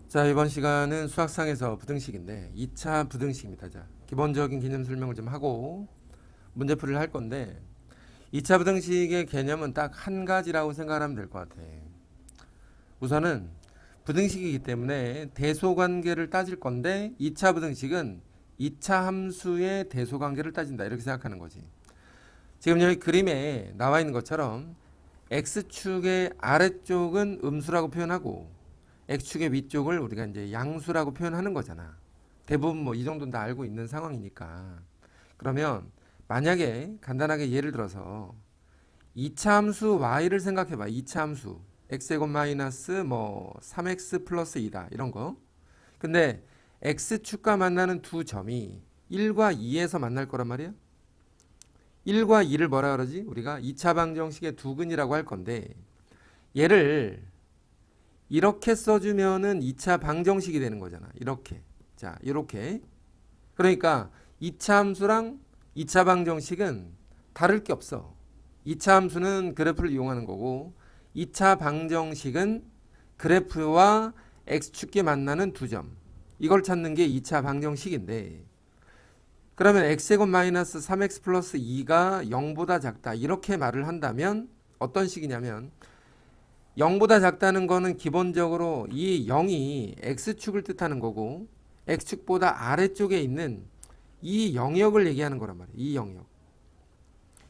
자, 이번 시간은 수학상에서 부등식인데 2차 부등식입니다. 자, 기본적인 개념 설명을 좀 하고 문제풀이를 할 건데 2차 부등식의 개념은 딱 한 가지라고 생각하면 될 것 같아. 우선은 부등식이기 때문에 대소관계를 따질 건데 2차 부등식은 2차 함수의 대소관계를 따진다 이렇게 생각하는 거지. 지금 여기 그림에 나와 있는 것처럼 x축의 아래쪽은 음수라고 표현하고 x축의 위쪽을 우리가 이제 양수라고 표현하는 거잖아. 대부분 뭐 이 정도는 다 알고 있는 상황이니까. 그러면 만약에 간단하게 예를 들어서 2차 함수 y를 생각해 봐. 2차 함수 x제곱 마이너스 뭐 3x 플러스 2다. 이런 거. 근데 x축과 만나는 두 점이 1과 2에서 만날 거란 말이야. 1과 2를 뭐라 그러지? 우리가 2차 방정식의 두근이라고 할 건데 얘를 이렇게 써주면은 2차 방정식이 되는 거잖아. 이렇게. 자, 이렇게. 그러니까 2차 함수랑 2차 방정식은 다를 게 없어. 2차 함수는 그래프를 이용하는 거고 2차 방정식은 그래프와 x축이 만나는 두 점. 이걸 찾는 게 2차 방정식인데 그러면 x제곱 마이너스 3x 플러스 2가 0보다 작다. 이렇게 말을 한다면 어떤 식이냐면 0보다 작다는 거는 기본적으로 이 0이 x축을 뜻하는 거고 x축보다 아래쪽에 있는 이 영역을 얘기하는 거란 말이에요. 이 영역.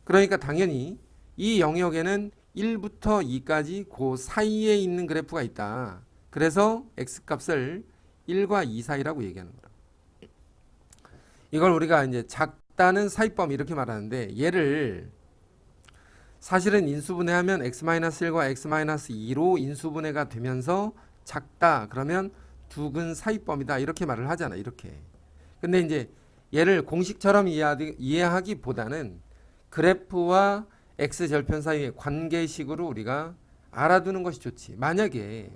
그러니까 당연히 이 영역에는 1부터 2까지 그 사이에 있는 그래프가 있다. 그래서 x값을 1과 2 사이라고 얘기하는 거라. 이걸 우리가 이제 작다는 사이범 이렇게 말하는데 얘를 사실은 인수분해하면 x-1과 x-2로 인수분해가 되면서 작다. 그러면 두근 사이범이다. 이렇게 말을 하잖아. 이렇게. 근데 이제 얘를 공식처럼 이해하기보다는 그래프와 x절편 사이의 관계식으로 우리가 알아두는 것이 좋지. 만약에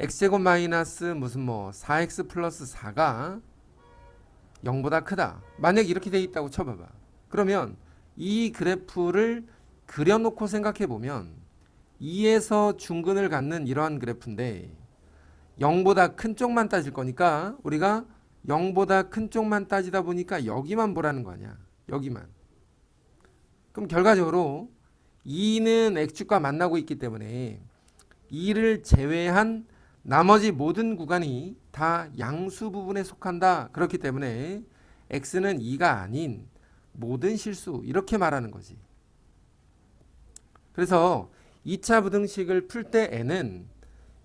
x제곱 마이너스 무슨 뭐 4x 플러스 4가 0보다 크다. 만약에 이렇게 돼 있다고 쳐봐봐. 그러면 이 그래프를 그려놓고 생각해 보면 2에서 중근을 갖는 이러한 그래프인데 0보다 큰 쪽만 따질 거니까 우리가 0보다 큰 쪽만 따지다 보니까 여기만 보라는 거 아니야. 여기만. 그럼 결과적으로 2는 x축과 만나고 있기 때문에 2를 제외한 나머지 모든 구간이 다 양수 부분에 속한다. 그렇기 때문에 x는 2가 아닌 모든 실수 이렇게 말하는 거지. 그래서 2차 부등식을 풀 때 n은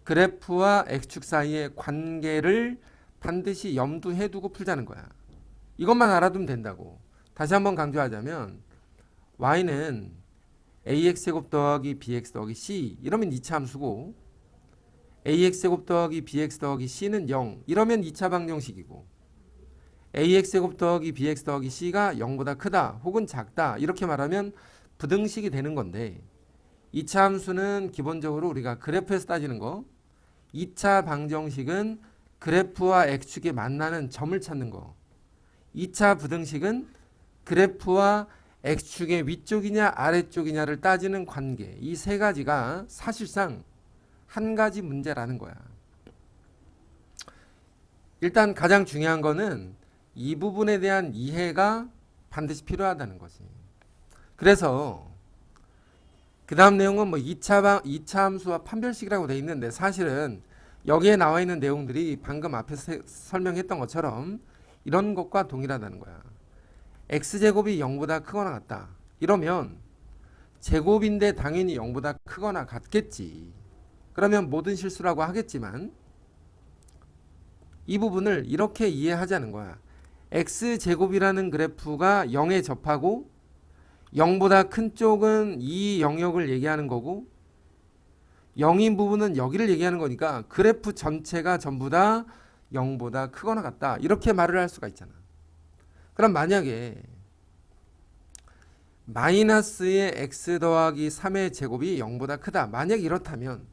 그래프와 x축 사이의 관계를 반드시 염두해 두고 풀자는 거야. 이것만 알아두면 된다고. 다시 한번 강조하자면 y는 ax제곱 더하기 bx 더하기 c 이러면 2차 함수고 ax제곱 더하기 bx 더하기 c는 0 이러면 2차 방정식이고 ax제곱 더하기 bx 더하기 c가 0보다 크다 혹은 작다 이렇게 말하면 부등식이 되는 건데 2차 함수는 기본적으로 우리가 그래프에서 따지는 거 2차 방정식은 그래프와 x축이 만나는 점을 찾는 거 2차 부등식은 그래프와 x축의 위쪽이냐 아래쪽이냐를 따지는 관계 이 세 가지가 사실상 한 가지 문제라는 거야. 일단 가장 중요한 거는 이 부분에 대한 이해가 반드시 필요하다는 거지. 그래서 그 다음 내용은 뭐 2차 함수와 판별식이라고 돼 있는데 사실은 여기에 나와 있는 내용들이 방금 앞에서 설명했던 것처럼 이런 것과 동일하다는 거야. x제곱이 0보다 크거나 같다. 이러면 제곱인데 당연히 0보다 크거나 같겠지. 그러면 모든 실수라고 하겠지만 이 부분을 이렇게 이해하자는 거야. x제곱이라는 그래프가 0에 접하고 0보다 큰 쪽은 이 영역을 얘기하는 거고 0인 부분은 여기를 얘기하는 거니까 그래프 전체가 전부 다 0보다 크거나 같다. 이렇게 말을 할 수가 있잖아. 그럼 만약에 마이너스의 x 더하기 3의 제곱이 0보다 크다. 만약 이렇다면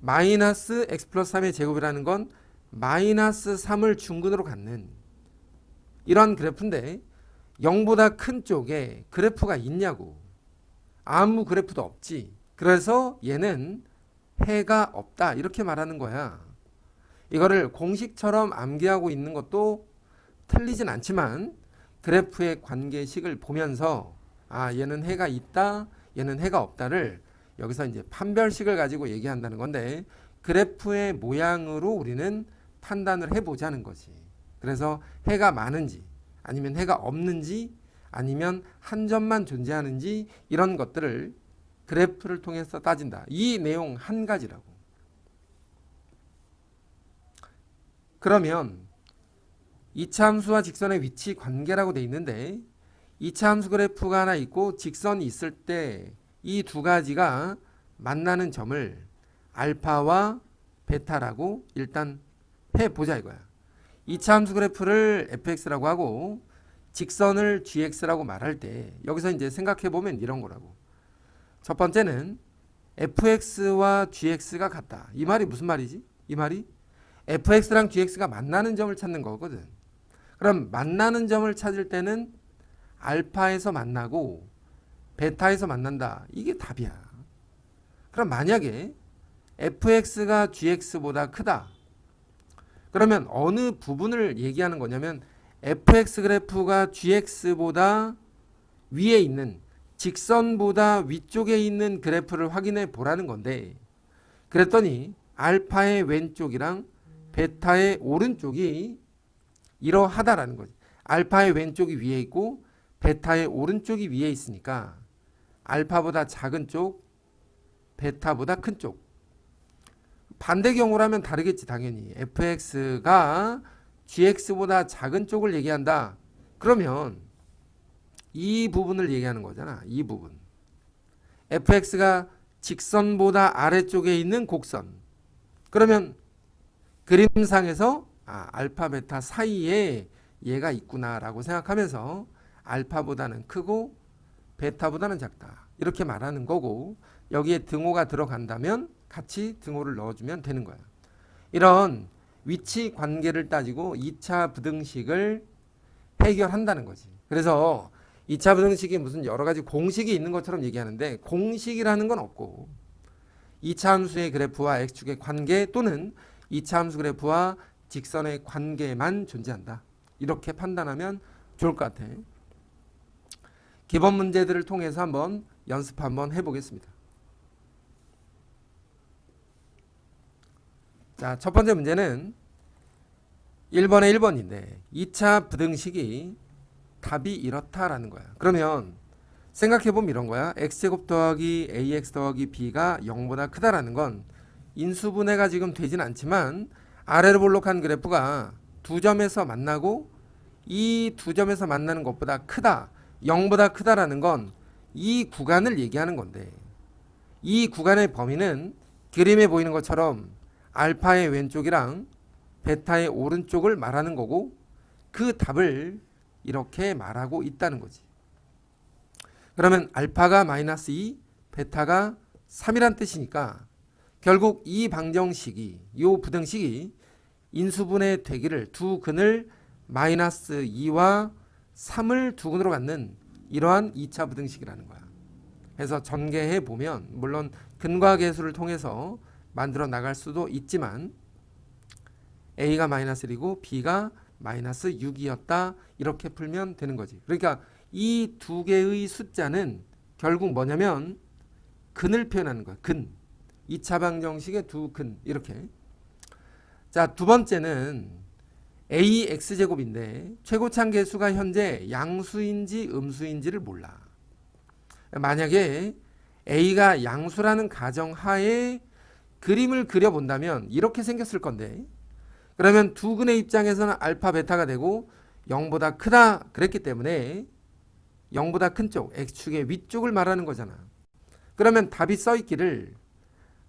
마이너스 x 플러스 3의 제곱이라는 건 마이너스 3을 중근으로 갖는 이런 그래프인데 0보다 큰 쪽에 그래프가 있냐고. 아무 그래프도 없지. 그래서 얘는 해가 없다 이렇게 말하는 거야. 이거를 공식처럼 암기하고 있는 것도 틀리진 않지만 그래프의 관계식을 보면서 아 얘는 해가 있다 얘는 해가 없다를 여기서 이제 판별식을 가지고 얘기한다는 건데 그래프의 모양으로 우리는 판단을 해보자는 거지. 그래서 해가 많은지 아니면 해가 없는지 아니면 한 점만 존재하는지 이런 것들을 그래프를 통해서 따진다. 이 내용 한 가지라고. 그러면 2차 함수와 직선의 위치 관계라고 돼 있는데 2차 함수 그래프가 하나 있고 직선이 있을 때 이 두 가지가 만나는 점을 알파와 베타라고 일단 해보자 이거야. 2차 함수 그래프를 fx라고 하고 직선을 gx라고 말할 때 여기서 이제 생각해보면 이런 거라고. 첫 번째는 fx와 gx가 같다. 이 말이 무슨 말이지? 이 말이 fx랑 gx가 만나는 점을 찾는 거거든. 그럼 만나는 점을 찾을 때는 알파에서 만나고 베타에서 만난다. 이게 답이야. 그럼 만약에 fx가 gx보다 크다. 그러면 어느 부분을 얘기하는 거냐면 fx 그래프가 gx보다 위에 있는 직선보다 위쪽에 있는 그래프를 확인해 보라는 건데 그랬더니 알파의 왼쪽이랑 베타의 오른쪽이 이러하다라는 거지. 알파의 왼쪽이 위에 있고 베타의 오른쪽이 위에 있으니까 알파보다 작은 쪽, 베타보다 큰 쪽. 반대 경우라면 다르겠지 당연히. fx가 gx보다 작은 쪽을 얘기한다. 그러면 이 부분을 얘기하는 거잖아. 이 부분. fx가 직선보다 아래쪽에 있는 곡선. 그러면 그림상에서 알파 베타 사이에 얘가 있구나라고 생각하면서 알파보다는 크고 베타보다는 작다. 이렇게 말하는 거고 여기에 등호가 들어간다면 같이 등호를 넣어주면 되는 거야. 이런 위치 관계를 따지고 2차 부등식을 해결한다는 거지. 그래서 2차 부등식이 무슨 여러 가지 공식이 있는 것처럼 얘기하는데 공식이라는 건 없고 2차 함수의 그래프와 x축의 관계 또는 2차 함수 그래프와 직선의 관계만 존재한다. 이렇게 판단하면 좋을 것 같아. 기본 문제들을 통해서 한번 연습 한번 해보겠습니다. 자, 첫 번째 문제는 1번에 1번인데 2차 부등식이 답이 이렇다라는 거야. 그러면 생각해보면 이런 거야. x제곱 더하기 ax 더하기 b가 0보다 크다라는 건 인수분해가 지금 되진 않지만 아래로 볼록한 그래프가 두 점에서 만나고 이 두 점에서 만나는 것보다 크다. 0보다 크다라는 건 이 구간을 얘기하는 건데 이 구간의 범위는 그림에 보이는 것처럼 알파의 왼쪽이랑 베타의 오른쪽을 말하는 거고 그 답을 이렇게 말하고 있다는 거지. 그러면 알파가 마이너스 2, 베타가 3이란 뜻이니까 결국 이 방정식이 이 부등식이 인수분해 되기를 두 근을 마이너스 2와 3을 두 근으로 갖는 이러한 2차 부등식이라는 거야. 그래서 전개해 보면 물론 근과 계수를 통해서 만들어 나갈 수도 있지만 A가 마이너스 1이고 B가 마이너스 6이었다 이렇게 풀면 되는 거지. 그러니까 이 두 개의 숫자는 결국 뭐냐면 근을 표현하는 거야. 근. 2차 방정식의 두 근 이렇게. 자, 두 번째는 AX제곱인데 최고참 계수가 현재 양수인지 음수인지를 몰라. 만약에 A가 양수라는 가정하에 그림을 그려본다면 이렇게 생겼을 건데 그러면 두 근의 입장에서는 알파 베타가 되고 0보다 크다 그랬기 때문에 0보다 큰 쪽 X축의 위쪽을 말하는 거잖아. 그러면 답이 써있기를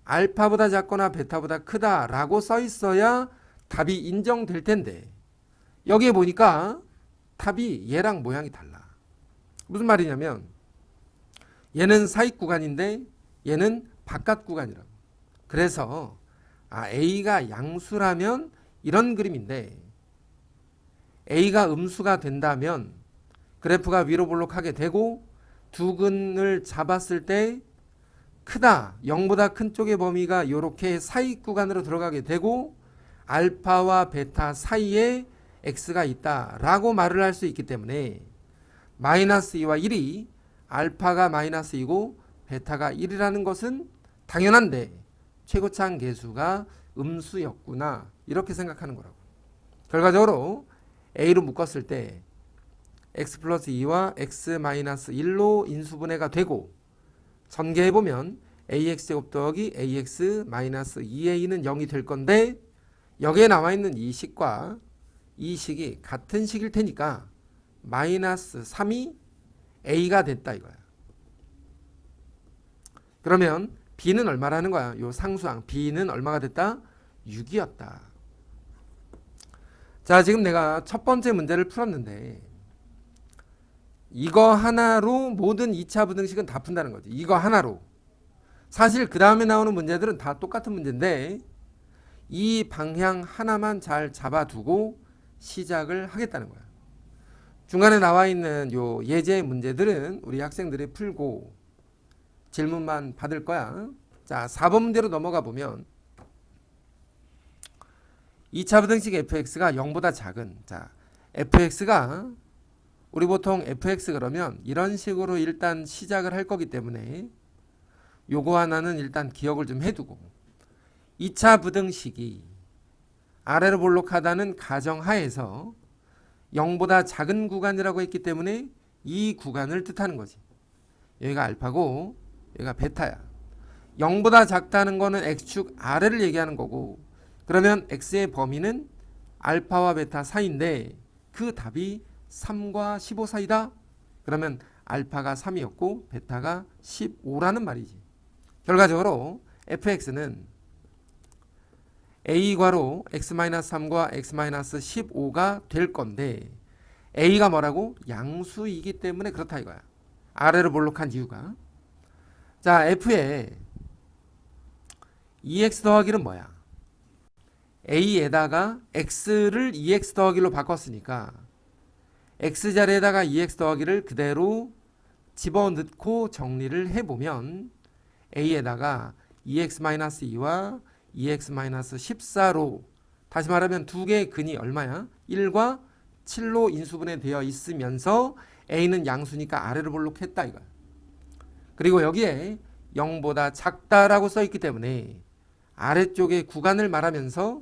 알파보다 작거나 베타보다 크다라고 써있어야 답이 인정될 텐데 여기에 보니까 답이 얘랑 모양이 달라. 무슨 말이냐면 얘는 사익 구간인데 얘는 바깥 구간이라고. 그래서 A가 양수라면 이런 그림인데 A가 음수가 된다면 그래프가 위로 볼록하게 되고 두 근을 잡았을 때 크다, 0보다 큰 쪽의 범위가 이렇게 사이 구간으로 들어가게 되고 알파와 베타 사이에 x가 있다라고 말을 할 수 있기 때문에 마이너스 2와 1이 알파가 마이너스 2고 베타가 1이라는 것은 당연한데 최고차항 계수가 음수였구나 이렇게 생각하는 거라고. 결과적으로 a로 묶었을 때 x 플러스 2와 x 마이너스 1로 인수분해가 되고 전개해보면 ax제곱 더하기 ax 마이너스 2a는 0이 될 건데 여기에 나와있는 이 식과 이 식이 같은 식일 테니까 마이너스 3이 a가 됐다 이거야. 그러면 b는 얼마라는 거야? 요 상수항 b는 얼마가 됐다? 6이었다. 자, 지금 내가 첫 번째 문제를 풀었는데 이거 하나로 모든 2차 부등식은 다 푼다는 거지. 이거 하나로. 사실 그 다음에 나오는 문제들은 다 똑같은 문제인데 이 방향 하나만 잘 잡아두고 시작을 하겠다는 거야. 중간에 나와 있는 요 예제 문제들은 우리 학생들이 풀고 질문만 받을 거야. 자, 4번 문제로 넘어가 보면 2차 부등식 fx가 0보다 작은, 자, fx가 우리 보통 fx 그러면 이런 식으로 일단 시작을 할 거기 때문에 요거 하나는 일단 기억을 좀 해두고 2차 부등식이 아래로 볼록하다는 가정하에서 0보다 작은 구간이라고 했기 때문에 이 구간을 뜻하는 거지. 여기가 알파고 여기가 베타야. 0보다 작다는 거는 x축 아래를 얘기하는 거고 그러면 x의 범위는 알파와 베타 사이인데 그 답이 3과 15 사이다? 그러면 알파가 3이었고 베타가 15라는 말이지. 결과적으로 fx는 a괄호 x-3과 x-15가 될 건데 a가 뭐라고? 양수이기 때문에 그렇다 이거야. 아래로 볼록한 이유가. 자, f의 2x 더하기는 뭐야? a에다가 x를 2x 더하기로 바꿨으니까 x자리에다가 2x 더하기를 그대로 집어넣고 정리를 해보면 a에다가 2x-2와 2x-14로 다시 말하면 두 개의 근이 얼마야? 1과 7로 인수분해 되어 있으면서 a는 양수니까 아래로 볼록했다 이거야. 그리고 여기에 0보다 작다라고 써있기 때문에 아래쪽의 구간을 말하면서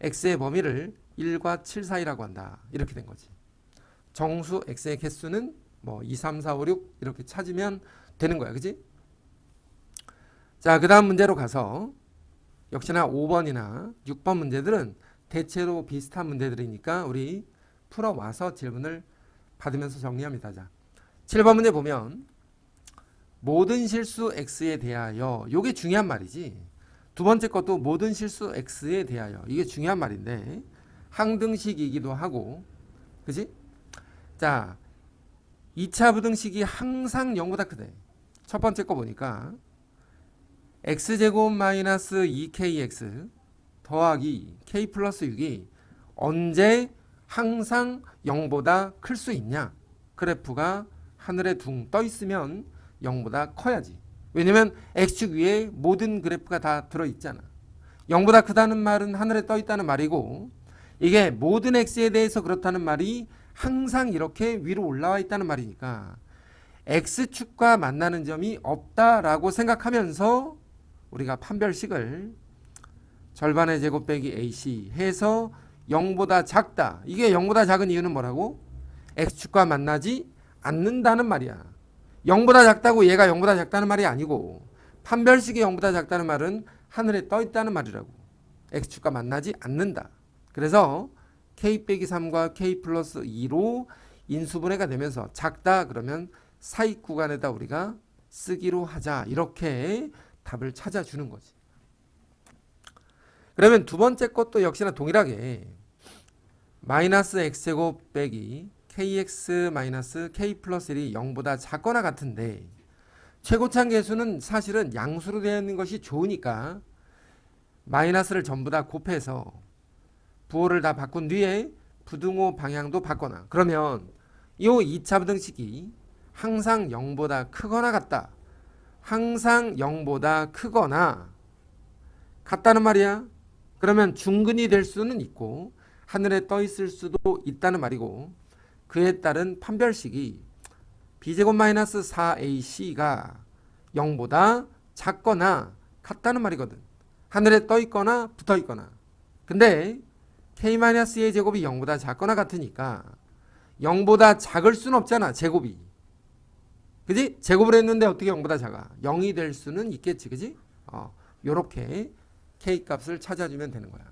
x의 범위를 1과 7 사이라고 한다. 이렇게 된 거지. 정수 x의 개수는 뭐 2, 3, 4, 5, 6 이렇게 찾으면 되는 거야. 그지? 자, 그 다음 문제로 가서 역시나 5번이나 6번 문제들은 대체로 비슷한 문제들이니까 우리 풀어와서 질문을 받으면서 정리합니다. 자, 7번 문제 보면 모든 실수 x에 대하여, 요게 중요한 말이지. 두 번째 것도 모든 실수 x에 대하여, 이게 중요한 말인데 항등식이기도 하고, 그지? 자, 2차 부등식이 항상 0보다 크대. 첫 번째 거 보니까 x제곱 마이너스 2kx 더하기 k 플러스 6이 언제 항상 0보다 클 수 있냐? 그래프가 하늘에 둥 떠 있으면 0보다 커야지. 왜냐면 x축 위에 모든 그래프가 다 들어있잖아. 0보다 크다는 말은 하늘에 떠 있다는 말이고 이게 모든 x에 대해서 그렇다는 말이 항상 이렇게 위로 올라와 있다는 말이니까 x축과 만나는 점이 없다라고 생각하면서 우리가 판별식을 절반의 제곱 빼기 ac 해서 0보다 작다. 이게 0보다 작은 이유는 뭐라고? x축과 만나지 않는다는 말이야. 0보다 작다고 얘가 0보다 작다는 말이 아니고 판별식이 0보다 작다는 말은 하늘에 떠 있다는 말이라고. x축과 만나지 않는다. 그래서 k 빼기 3과 k 플러스 2로 인수분해가 되면서 작다 그러면 사이 구간에다 우리가 쓰기로 하자. 이렇게 답을 찾아주는 거지. 그러면 두 번째 것도 역시나 동일하게 마이너스 x제곱 빼기 kx 마이너스 k 플러스 1이 0보다 작거나 같은데 최고차항 계수는 사실은 양수로 되어 있는 것이 좋으니까 마이너스를 전부 다 곱해서 부호를 다 바꾼 뒤에 부등호 방향도 바꿔놔. 그러면 이 2차 부등식이 항상 0보다 크거나 같다 항상 0보다 크거나 같다는 말이야. 그러면 중근이 될 수는 있고 하늘에 떠 있을 수도 있다는 말이고, 그에 따른 판별식이 b제곱 마이너스 4ac가 0보다 작거나 같다는 말이거든. 하늘에 떠 있거나 붙어 있거나. 근데 k-a의 제곱이 0보다 작거나 같으니까 0보다 작을 수는 없잖아, 제곱이. 그지? 제곱을 했는데 어떻게 0보다 작아? 0이 될 수는 있겠지, 그지? 요렇게 k 값을 찾아주면 되는 거야.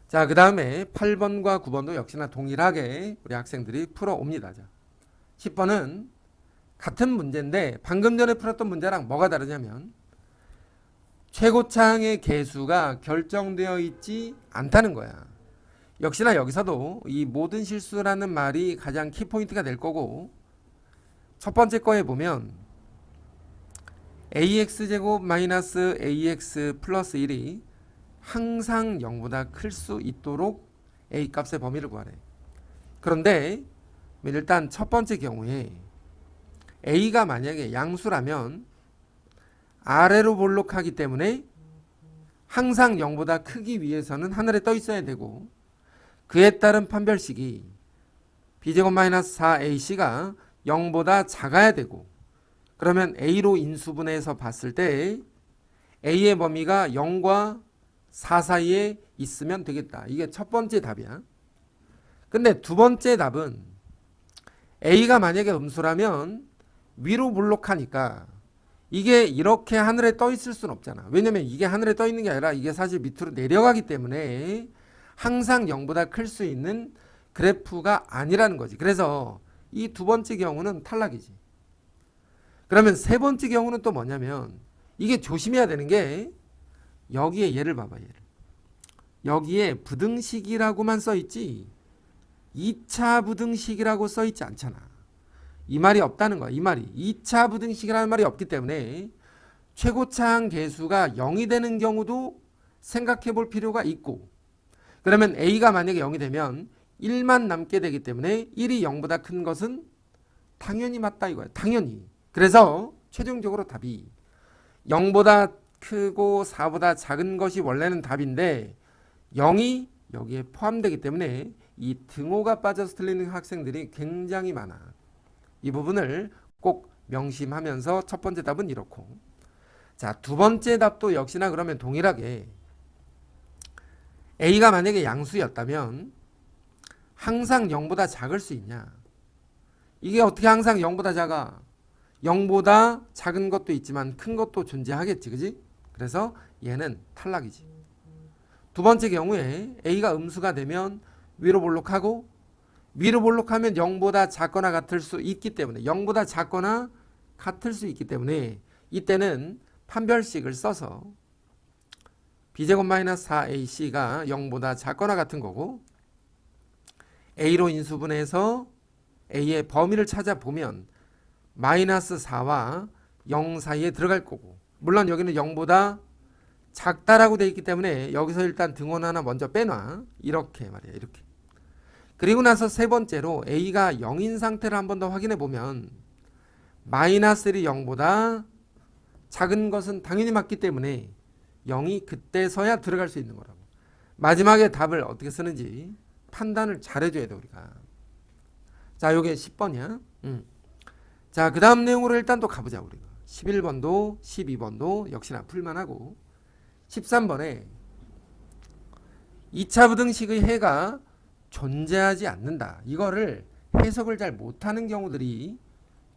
자, 그 다음에 8번과 9번도 역시나 동일하게 우리 학생들이 풀어옵니다. 자, 10번은 같은 문제인데 방금 전에 풀었던 문제랑 뭐가 다르냐면 최고차항의 개수가 결정되어 있지 않다는 거야. 역시나 여기서도 이 모든 실수라는 말이 가장 키포인트가 될 거고, 첫 번째 거에 보면 ax제곱 마이너스 ax 플러스 1이 항상 0보다 클 수 있도록 a 값의 범위를 구하래. 그런데 일단 첫 번째 경우에 a가 만약에 양수라면 아래로 볼록하기 때문에 항상 0보다 크기 위해서는 하늘에 떠 있어야 되고, 그에 따른 판별식이 b제곱 마이너스 4ac가 0보다 작아야 되고, 그러면 a로 인수분해해서 봤을 때 a의 범위가 0과 4 사이에 있으면 되겠다. 이게 첫 번째 답이야. 근데 두 번째 답은 a가 만약에 음수라면 위로 볼록하니까 이게 이렇게 하늘에 떠 있을 수는 없잖아. 왜냐면 이게 하늘에 떠 있는 게 아니라 이게 사실 밑으로 내려가기 때문에 항상 0보다 클 수 있는 그래프가 아니라는 거지. 그래서 이 두 번째 경우는 탈락이지. 그러면 세 번째 경우는 또 뭐냐면, 이게 조심해야 되는 게 여기에 얘를 봐봐, 얘를. 여기에 부등식이라고만 써있지 2차 부등식이라고 써있지 않잖아. 이 말이 없다는 거야. 이 말이 2차 부등식이라는 말이 없기 때문에 최고차항 개수가 0이 되는 경우도 생각해 볼 필요가 있고, 그러면 a가 만약에 0이 되면 1만 남게 되기 때문에 1이 0보다 큰 것은 당연히 맞다 이거야. 당연히. 그래서 최종적으로 답이 0보다 크고 4보다 작은 것이 원래는 답인데 0이 여기에 포함되기 때문에 이 등호가 빠져서 틀리는 학생들이 굉장히 많아. 이 부분을 꼭 명심하면서 첫 번째 답은 이렇고, 자, 두 번째 답도 역시나 그러면 동일하게 a가 만약에 양수였다면 항상 0보다 작을 수 있냐? 이게 어떻게 항상 0보다 작아? 0보다 작은 것도 있지만 큰 것도 존재하겠지, 그지? 그래서 얘는 탈락이지. 두 번째 경우에 a가 음수가 되면 위로 볼록하고, 위로 볼록하면 0보다 작거나 같을 수 있기 때문에 0보다 작거나 같을 수 있기 때문에 이때는 판별식을 써서 b제곱 마이너스 4ac가 0보다 작거나 같은 거고, a로 인수분해해서 a의 범위를 찾아보면 마이너스 4와 0 사이에 들어갈 거고, 물론 여기는 0보다 작다라고 되어 있기 때문에 여기서 일단 등원 하나 먼저 빼놔. 이렇게 말이야, 이렇게. 그리고 나서 세 번째로 a가 0인 상태를 한 번 더 확인해 보면 마이너스 1이 0보다 작은 것은 당연히 맞기 때문에 0이 그때서야 들어갈 수 있는 거라고. 마지막에 답을 어떻게 쓰는지 판단을 잘해줘야 돼, 우리가. 자, 요게 10번이야. 자, 그 다음 내용으로 일단 또 가보자, 우리가. 11번도 12번도 역시나 풀만하고, 13번에 2차 부등식의 해가 존재하지 않는다. 이거를 해석을 잘 못하는 경우들이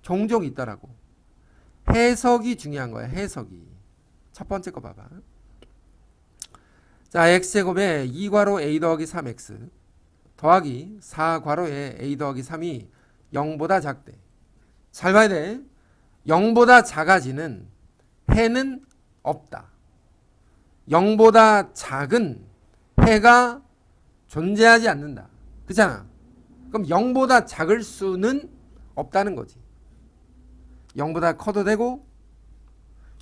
종종 있더라고. 해석이 중요한 거야, 해석이. 첫 번째 거 봐봐. 자, x제곱에 2괄호 a 더하기 3x 더하기 4괄호에 a 더하기 3이 0보다 작대. 잘 봐야 돼. 0보다 작아지는 해는 없다. 0보다 작은 해가 존재하지 않는다. 그렇잖아. 그럼 0보다 작을 수는 없다는 거지. 0보다 커도 되고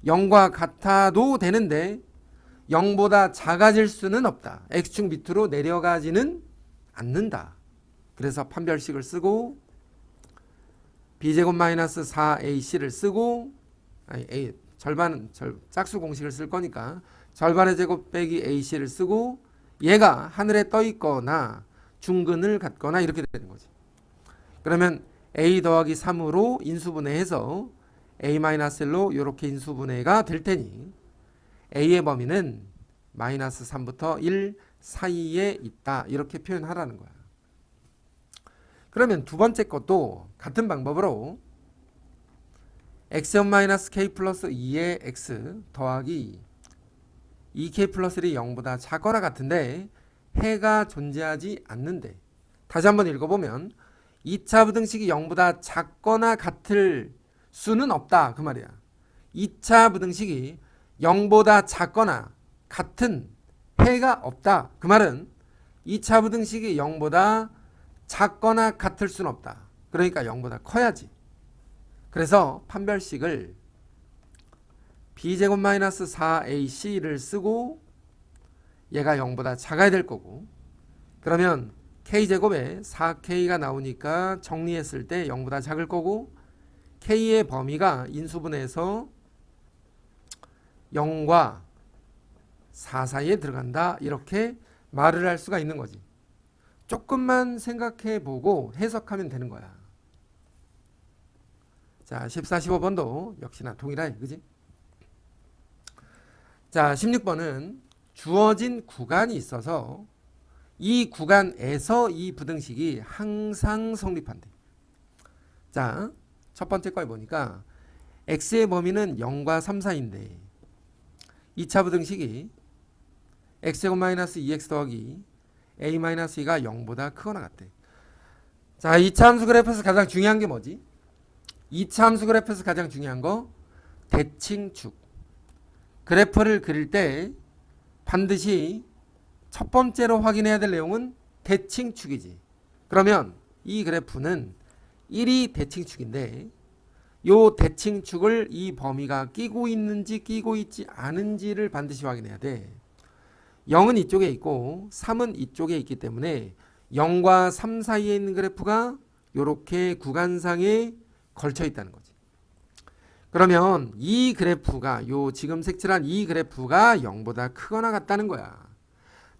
0과 같아도 되는데 0보다 작아질 수는 없다. x축 밑으로 내려가지는 않는다. 그래서 판별식을 쓰고 b제곱 마이너스 4ac를 쓰고 아니 a 절반은 짝수 공식을 쓸 거니까 절반의 제곱 빼기 ac를 쓰고 얘가 하늘에 떠 있거나 중근을 갖거나 이렇게 되는 거지. 그러면 a 더하기 3으로 인수분해해서 a-1로 이렇게 인수분해가 될 테니 a의 범위는 마이너스 3부터 1 사이에 있다 이렇게 표현하라는 거야. 그러면 두 번째 것도 같은 방법으로 x-k 플러스 2의 x 더하기 2k 플러스 1이 0보다 작거나 같은데 해가 존재하지 않는데, 다시 한번 읽어보면 2차 부등식이 0보다 작거나 같을 수는 없다 그 말이야. 2차 부등식이 0보다 작거나 같은 해가 없다 그 말은 2차 부등식이 0보다 작거나 같을 수는 없다. 그러니까 0보다 커야지. 그래서 판별식을 b제곱 마이너스 4ac를 쓰고 얘가 0보다 작아야 될 거고, 그러면 k제곱에 4k가 나오니까 정리했을 때 0보다 작을 거고, k의 범위가 인수분해해서 0과 4 사이에 들어간다 이렇게 말을 할 수가 있는 거지. 조금만 생각해 보고 해석하면 되는 거야. 자, 14, 15번도 역시나 동일하게, 그지? 자, 16번은 주어진 구간이 있어서 이 구간에서 이 부등식이 항상 성립한대. 자, 첫 번째 거에 보니까 x의 범위는 0과 3 사이인데 2차 부등식이 x제곱 마이너스 2x 더하기 a-2가 0보다 크거나 같대. 자, 2차 함수 그래프에서 가장 중요한 게 뭐지? 2차 함수 그래프에서 가장 중요한 거 대칭축. 그래프를 그릴 때 반드시 첫 번째로 확인해야 될 내용은 대칭축이지. 그러면 이 그래프는 1이 대칭축인데 요 대칭축을 이 범위가 끼고 있는지 끼고 있지 않은지를 반드시 확인해야 돼. 0은 이쪽에 있고 3은 이쪽에 있기 때문에 0과 3 사이에 있는 그래프가 이렇게 구간상에 걸쳐 있다는 거지. 그러면 이 그래프가 요 지금 색칠한 이 그래프가 0보다 크거나 같다는 거야.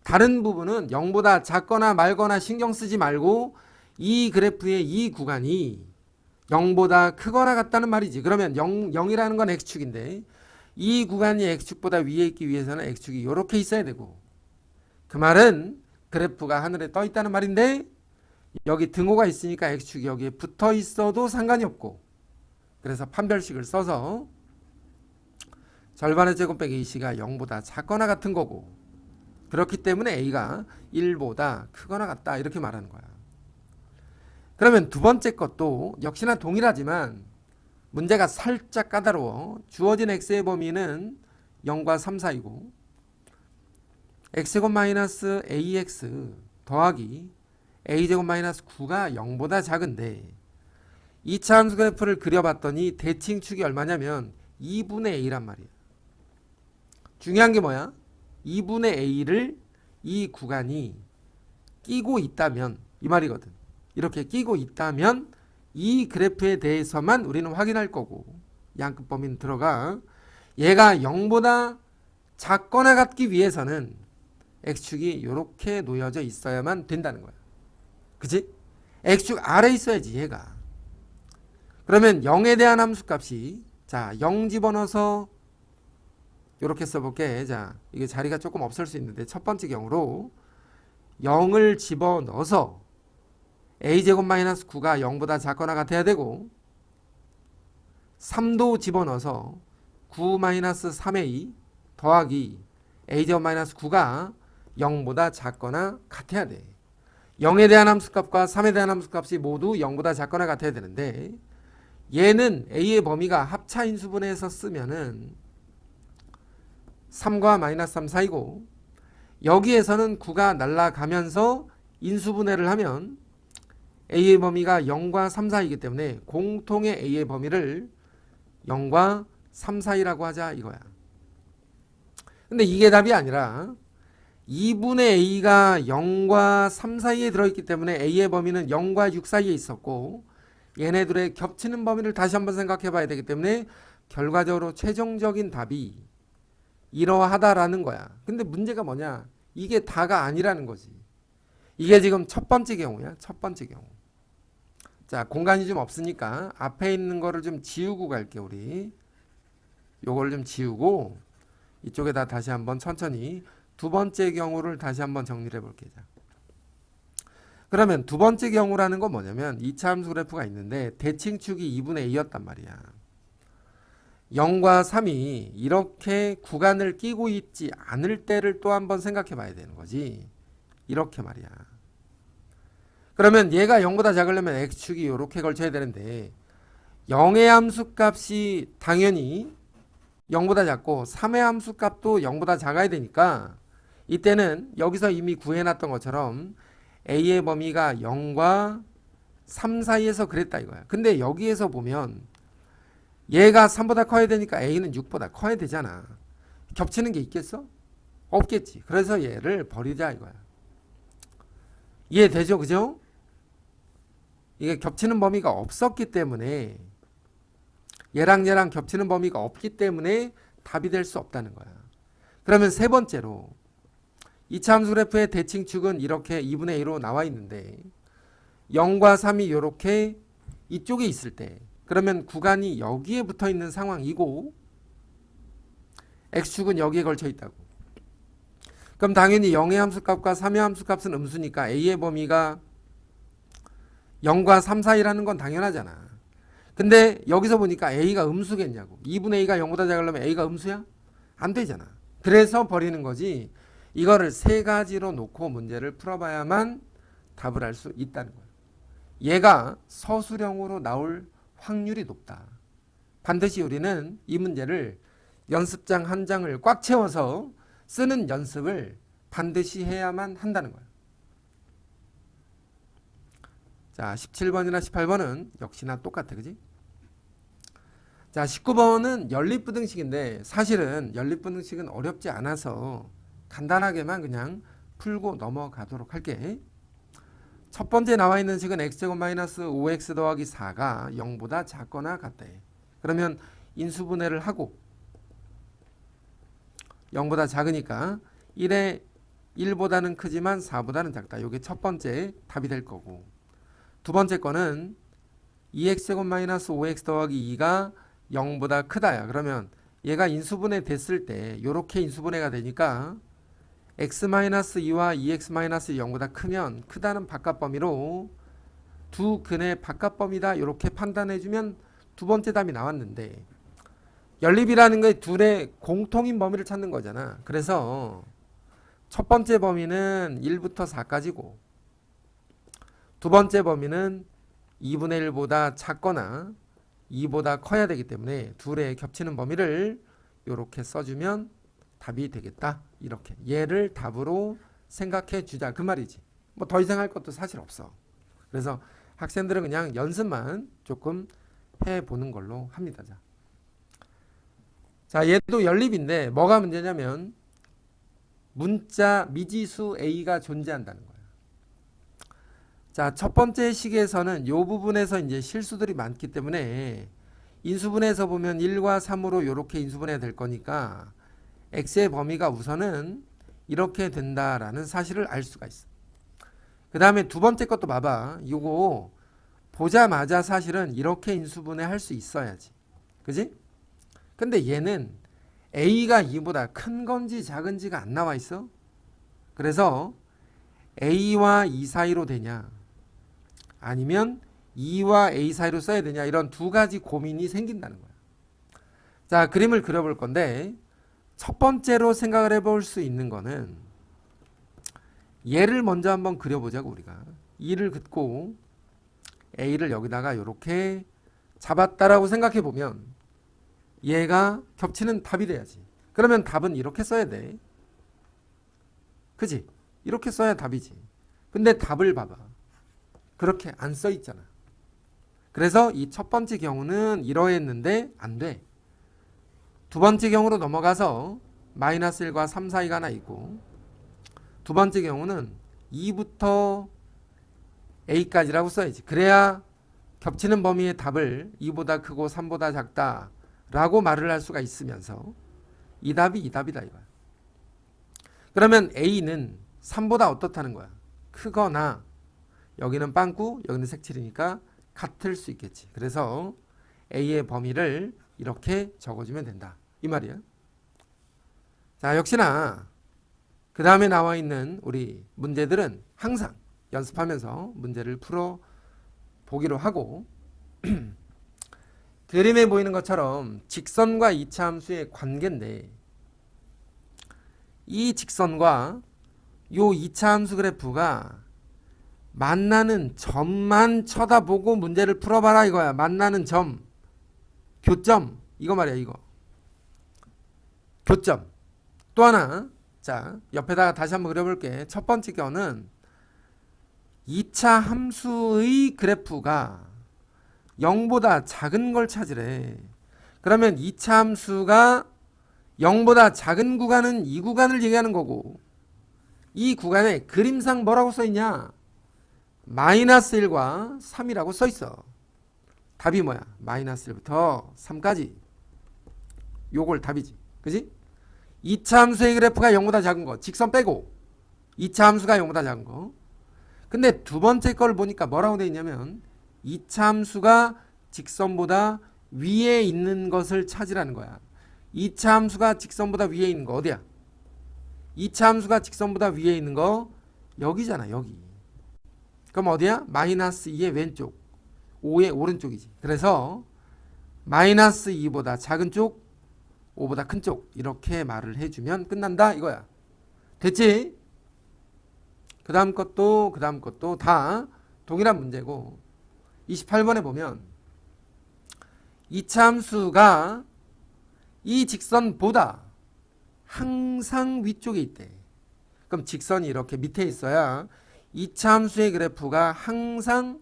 다른 부분은 0보다 작거나 말거나 신경 쓰지 말고 이 그래프의 이 구간이 0보다 크거나 같다는 말이지. 그러면 0이라는 건 x축인데 이 구간이 x축보다 위에 있기 위해서는 x축이 이렇게 있어야 되고, 그 말은 그래프가 하늘에 떠 있다는 말인데 여기 등호가 있으니까 x축이 여기에 붙어 있어도 상관이 없고, 그래서 판별식을 써서 절반의 제곱 빼기 ac가 0보다 작거나 같은 거고, 그렇기 때문에 a가 1보다 크거나 같다 이렇게 말하는 거야. 그러면 두 번째 것도 역시나 동일하지만 문제가 살짝 까다로워. 주어진 x의 범위는 0과 3 사이고 x제곱 마이너스 ax 더하기 a제곱 마이너스 9가 0보다 작은데 2차 함수 그래프를 그려봤더니 대칭축이 얼마냐면 2분의 a란 말이야. 중요한 게 뭐야? 2분의 a를 이 구간이 끼고 있다면 이 말이거든. 이렇게 끼고 있다면 이 그래프에 대해서만 우리는 확인할 거고, 양끝 범위는 들어가 얘가 0보다 작거나 같기 위해서는 x축이 이렇게 놓여져 있어야만 된다는 거야. 그치? x축 아래에 있어야지 얘가. 그러면 0에 대한 함수값이, 자, 0 집어넣어서 이렇게 써볼게. 자, 이게 자리가 조금 없을 수 있는데 첫 번째 경우로 0을 집어넣어서 a제곱 마이너스 9가 0보다 작거나 같아야 되고 3도 집어넣어서 9 마이너스 3a 더하기 a제곱 마이너스 9가 0보다 작거나 같아야 돼. 0에 대한 함수값과 3에 대한 함수값이 모두 0보다 작거나 같아야 되는데 얘는 a의 범위가 합차 인수분해해서 쓰면은 3과 마이너스 3 사이고 여기에서는 9가 날아가면서 인수분해를 하면 a의 범위가 0과 3 사이이기 때문에 공통의 a의 범위를 0과 3 사이라고 하자 이거야. 근데 이게 답이 아니라 2분의 a가 0과 3 사이에 들어있기 때문에 a의 범위는 0과 6 사이에 있었고 얘네들의 겹치는 범위를 다시 한번 생각해 봐야 되기 때문에 결과적으로 최종적인 답이 이러하다라는 거야. 근데 문제가 뭐냐? 이게 다가 아니라는 거지. 이게 지금 첫 번째 경우야. 첫 번째 경우. 자, 공간이 좀 없으니까 앞에 있는 거를 좀 지우고 갈게 우리. 요걸 좀 지우고 이쪽에다 다시 한번 천천히 두 번째 경우를 다시 한번 정리를 해볼게. 자. 그러면 두 번째 경우라는 건 뭐냐면 2차 함수 그래프가 있는데 대칭축이 2분의 2였단 말이야. 0과 3이 이렇게 구간을 끼고 있지 않을 때를 또 한번 생각해 봐야 되는 거지. 이렇게 말이야. 그러면 얘가 0보다 작으려면 x축이 이렇게 걸쳐야 되는데 0의 함수값이 당연히 0보다 작고 3의 함수값도 0보다 작아야 되니까 이때는 여기서 이미 구해놨던 것처럼 a의 범위가 0과 3 사이에서 그랬다 이거야. 근데 여기에서 보면 얘가 3보다 커야 되니까 a는 6보다 커야 되잖아. 겹치는 게 있겠어? 없겠지. 그래서 얘를 버리자 이거야. 이해되죠? 그죠? 이게 겹치는 범위가 없었기 때문에 얘랑 얘랑 겹치는 범위가 없기 때문에 답이 될 수 없다는 거야. 그러면 세 번째로 2차 함수 그래프의 대칭축은 이렇게 2분의 1로 나와 있는데 0과 3이 이렇게 이쪽에 있을 때 그러면 구간이 여기에 붙어 있는 상황이고 x축은 여기에 걸쳐 있다고. 그럼 당연히 0의 함수값과 3의 함수값은 음수니까 a의 범위가 0과 3 사이라는 건 당연하잖아. 근데 여기서 보니까 a가 음수겠냐고. 2분의 a가 0보다 작으려면 a가 음수야? 안 되잖아. 그래서 버리는 거지. 이거를 세 가지로 놓고 문제를 풀어봐야만 답을 알 수 있다는 거야. 얘가 서술형으로 나올 확률이 높다. 반드시 우리는 이 문제를 연습장 한 장을 꽉 채워서 쓰는 연습을 반드시 해야만 한다는 거야. 자, 17번이나 18번은 역시나 똑같아. 그지? 자, 19번은 연립부등식인데 사실은 연립부등식은 어렵지 않아서 간단하게만 그냥 풀고 넘어가도록 할게. 첫 번째 나와 있는 식은 x제곱 마이너스 5x 더하기 4가 0보다 작거나 같다. 그러면 인수분해를 하고 0보다 작으니까 1에 1보다는 크지만 4보다는 작다. 이게 첫 번째 답이 될 거고, 두 번째 거는 2x제곱 마이너스 5x 더하기 2가 0보다 크다야. 그러면 얘가 인수분해 됐을 때 이렇게 인수분해가 되니까 x-2와 2x-0보다 크면 크다는 바깥범위로 두 근의 바깥범위다 이렇게 판단해주면 두 번째 답이 나왔는데 연립이라는 게 둘의 공통인 범위를 찾는 거잖아. 그래서 첫 번째 범위는 1부터 4까지고 두 번째 범위는 2분의 1보다 작거나 2보다 커야 되기 때문에 둘의 겹치는 범위를 이렇게 써주면 답이 되겠다. 이렇게 얘를 답으로 생각해 주자 그 말이지. 뭐 더 이상 할 것도 사실 없어. 그래서 학생들은 그냥 연습만 조금 해보는 걸로 합니다. 자, 얘도 연립인데 뭐가 문제냐면 문자 미지수 a가 존재한다는 거예요. 자, 첫 번째 식에서는 이 부분에서 이제 실수들이 많기 때문에 인수분해에서 보면 1과 3으로 이렇게 인수분해 될 거니까 x의 범위가 우선은 이렇게 된다라는 사실을 알 수가 있어. 그 다음에 두 번째 것도 봐봐. 이거 보자마자 사실은 이렇게 인수분해 할 수 있어야지. 그지? 근데 얘는 a가 2보다 큰 건지 작은지가 안 나와 있어. 그래서 a와 2 사이로 되냐 아니면 2와 a 사이로 써야 되냐 이런 두 가지 고민이 생긴다는 거야. 자, 그림을 그려볼 건데 첫 번째로 생각을 해볼 수 있는 거는 얘를 먼저 한번 그려보자고. 우리가 2를 긋고 a를 여기다가 이렇게 잡았다라고 생각해 보면 얘가 겹치는 답이 돼야지. 그러면 답은 이렇게 써야 돼. 그지? 이렇게 써야 답이지. 근데 답을 봐봐. 그렇게 안 써 있잖아. 그래서 이 첫 번째 경우는 이러했는데 안 돼. 두 번째 경우로 넘어가서 마이너스 1과 3 사이가 하나 있고 두 번째 경우는 2부터 a까지라고 써야지. 그래야 겹치는 범위의 답을 2보다 크고 3보다 작다 라고 말을 할 수가 있으면서 이 답이 이 답이다 이거야. 그러면 A는 3보다 어떻다는 거야? 크거나, 여기는 빵꾸, 여기는 색칠이니까 같을 수 있겠지. 그래서 A의 범위를 이렇게 적어주면 된다 이 말이야. 자, 역시나 그 다음에 나와 있는 우리 문제들은 항상 연습하면서 문제를 풀어 보기로 하고 그림에 보이는 것처럼 직선과 이차함수의 관계인데, 이 직선과 요 이차함수 그래프가 만나는 점만 쳐다보고 문제를 풀어봐라 이거야. 만나는 점, 교점, 이거 말이야 이거. 교점. 또 하나, 자 옆에다가 다시 한번 그려볼게. 첫 번째 거는 2차 함수의 그래프가 0보다 작은 걸 찾으래. 그러면 2차 함수가 0보다 작은 구간은 이 구간을 얘기하는 거고, 이 구간에 그림상 뭐라고 써있냐? 마이너스 1과 3이라고 써있어. 답이 뭐야? 마이너스 1부터 3까지. 요걸 답이지. 그지? 2차 함수의 그래프가 0보다 작은 거, 직선 빼고 2차 함수가 0보다 작은 거. 근데 두 번째 걸 보니까 뭐라고 돼 있냐면 2차 함수가 직선보다 위에 있는 것을 찾으라는 거야. 2차 함수가 직선보다 위에 있는 거 어디야? 2차 함수가 직선보다 위에 있는 거 여기잖아 여기. 그럼 어디야? 마이너스 2의 왼쪽, 5의 오른쪽이지. 그래서 마이너스 2보다 작은 쪽, 5보다 큰 쪽, 이렇게 말을 해주면 끝난다 이거야. 됐지? 그 다음 것도 다 동일한 문제고, 28번에 보면 2차 함수가 이 직선보다 항상 위쪽에 있대. 그럼 직선이 이렇게 밑에 있어야 2차 함수의 그래프가 항상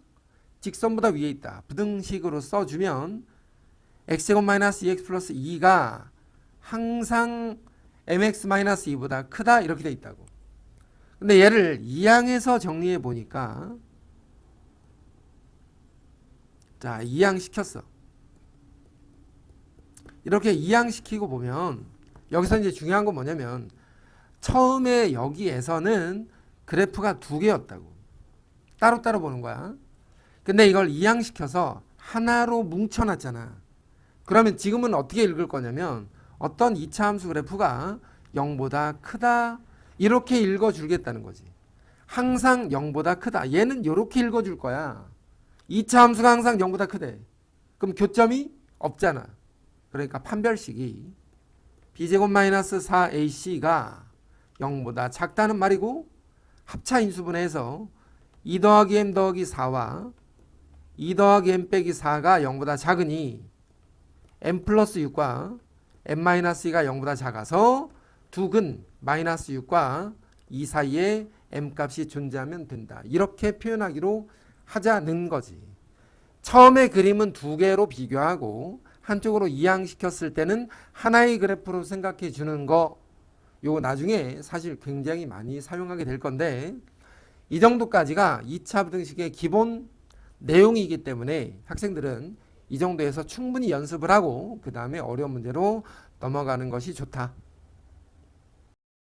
직선보다 위에 있다. 부등식으로 써주면 x제곱 마이너스 2x 플러스 2가 항상 mx 마이너스 2보다 크다 이렇게 돼 있다고. 근데 얘를 이항해서 정리해 보니까, 자 이항시켰어. 이렇게 이항시키고 보면 여기서 이제 중요한 건 뭐냐면 처음에 여기에서는 그래프가 두 개였다고. 따로따로 보는 거야. 근데 이걸 이항시켜서 하나로 뭉쳐놨잖아. 그러면 지금은 어떻게 읽을 거냐면 어떤 2차 함수 그래프가 0보다 크다 이렇게 읽어주겠다는 거지. 항상 0보다 크다. 얘는 이렇게 읽어줄 거야. 2차 함수가 항상 0보다 크대. 그럼 교점이 없잖아. 그러니까 판별식이 b제곱 마이너스 4ac가 0보다 작다는 말이고, 합차 인수분해해서 2 더하기 m 더하기 4와 2 더하기 m 빼기 4가 0보다 작으니 m 플러스 6과 m 마이너스 2가 0보다 작아서 두 근 마이너스 6과 2 사이에 m 값이 존재하면 된다. 이렇게 표현하기로 하자는 거지. 처음에 그림은 두 개로 비교하고 한쪽으로 이항시켰을 때는 하나의 그래프로 생각해 주는 거, 요거 나중에 사실 굉장히 많이 사용하게 될 건데, 이 정도까지가 2차 부등식의 기본 내용이기 때문에 학생들은 이 정도에서 충분히 연습을 하고 그 다음에 어려운 문제로 넘어가는 것이 좋다.